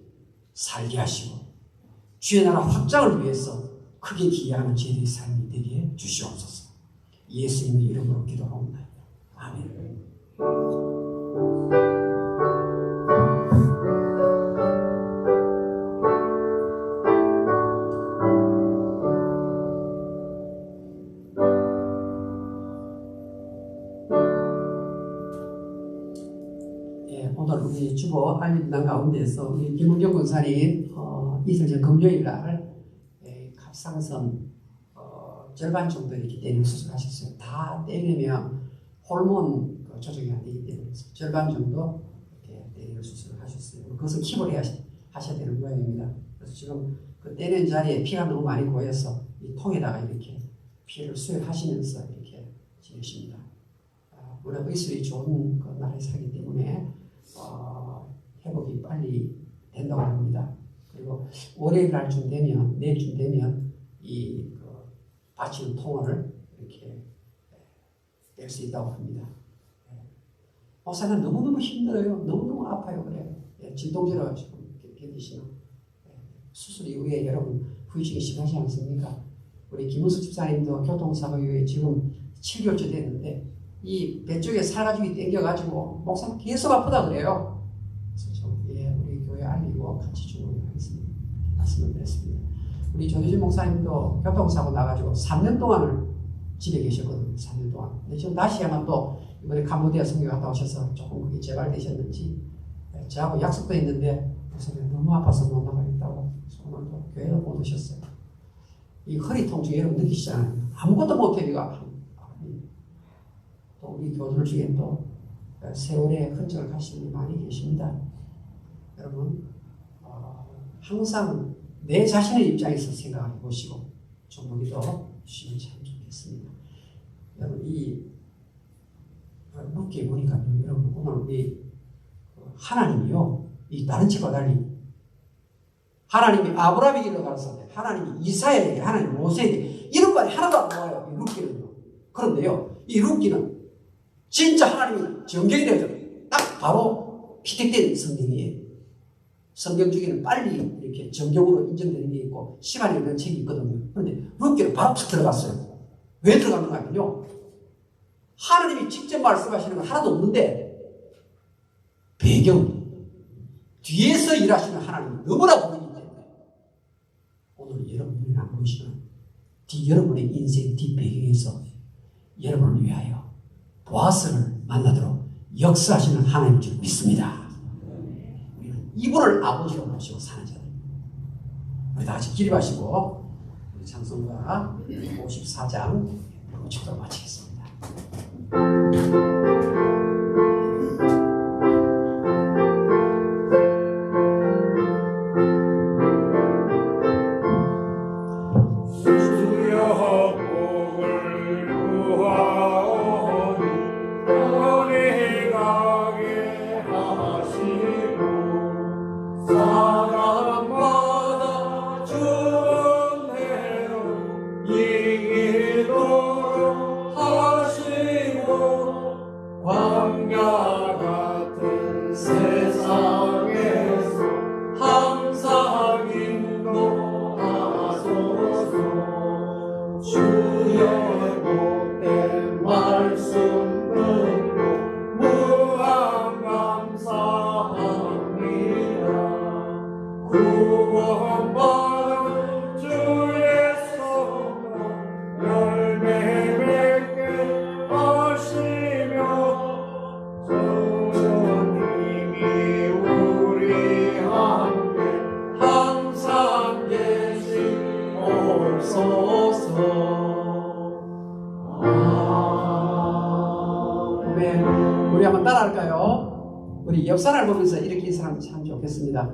살게 하시고 주의 나라 확장을 위해서 크게 기여하는 제대의 삶이 되게 주시옵소서. 예수님의 이름으로 기도하옵나이다. 아멘. 오늘 우리 주보 알림단 가운데서 우리 김은경 권사님 이틀 전 금요일날 갑상선 절반 정도 이렇게 떼는 수술하셨어요. 다 떼려면 호르몬 조정이 안 되기 때문에 절반 정도 이렇게 떼는 수술을 하셨어요. 그것을 킵을 하셔야 되는 모양입니다. 그래서 지금 그 떼는 자리에 피가 너무 많이 고여서 이 통에다가 이렇게 피를 수혈하시면서 이렇게 지내십니다. 워낙 의술이 좋은 그 나라에 살기 때문에 회복이 빨리 된다고 합니다. 그리고 월요일 날쯤 되면, 내일쯤 되면 이 받치는 통을 이렇게 뺄 수 있다고 합니다. 목사는 너무너무 힘들어요. 너무너무 아파요. 그래요. 진통제로 지금 견디시는 수술 이후에 여러분 후유증이 심하지 않습니까? 우리 김은숙 집사님도 교통사고 이후에 지금 7개월째 됐는데 이 배 쪽에 살가죽이 땡겨가지고 목사님 계속 아프다 그래요. 그래서 좀 우리 교회 알리고 같이 주문하겠습니다. 말씀을 드렸습니다. 우리 조대준 목사님도 교통사고 나가지고 3년 동안을 집에 계셨거든요. 3년 동안. 근데 지금 다시 아마 또 이번에 캄보디아 선교 갔다 오셔서 조금 그게 재발되셨는지 저하고 약속도 했는데 목사님 너무 아파서 못 나가겠다고 오늘도 교회로 못 오셨어요. 이 허리 통증 여러분 느끼시잖아요. 아무것도 못해 이거. 또 우리 교들 중에 또 세월의 흔적을 가시는 분이 많이 계십니다. 여러분 항상 내 자신의 입장에서 생각해 보시고 좀 더 주시면 참 좋겠습니다. 여러분 이 묵게 보니까 여러분 오늘 우리 하나님이요 이 다른 책과 달리 하나님이 아브라함에게 가르쳤는데 하나님이 이사야에게 하나님이 모세에게 이런 말이 하나도 안 나와요. 이 룻기는요. 그런데요 이 룻기는 진짜 하나님이 정경이 되어서 딱 바로 피택된 성경이에요. 성경 중에는 빨리 이렇게 정경으로 인정되는 게 있고 시간이 있는 책이 있거든요. 그런데 룻기는 바로 탁 들어갔어요. 왜 들어갔는가 하면요. 하나님이 직접 말씀하시는 건 하나도 없는데 배경 뒤에서 일하시는 하나님이 너무나 보이기 때문에 오늘 여러분이 안 보이시는 여러분의 인생 뒷배경에서 여러분을 위하여 보아스를 만나도록 역사하시는 하나님인 줄 믿습니다. 우리는 이분을 아버지로 모시고 사는 자들. 우리 다 같이 기립하시고 찬송가 54장 축도를 마치겠습니다. 우리 한번 따라할까요? 우리 옆사람을 보면서 이렇게 인사하면 참 좋겠습니다.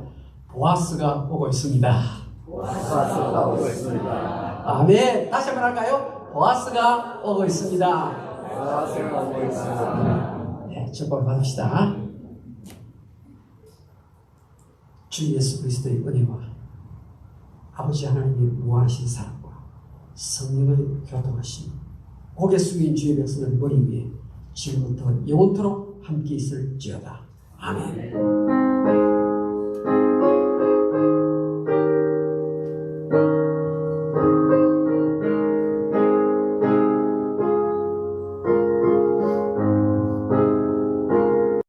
보아스가 오고 있습니다. 보아스가 오고 있습니다. 아멘. 다시 한번 할까요? 보아스가 오고 있습니다. 보아스가 오고 있습니다. 네, 축복을 받읍시다. 주 예수 그리스도의 은혜와 아버지 하나님의 무한하신 사랑과 성령의 교통하심, 고개 숙인 주의 백성을 머리 위에 지금부터 영원토록 함께 있을지어다. 아멘.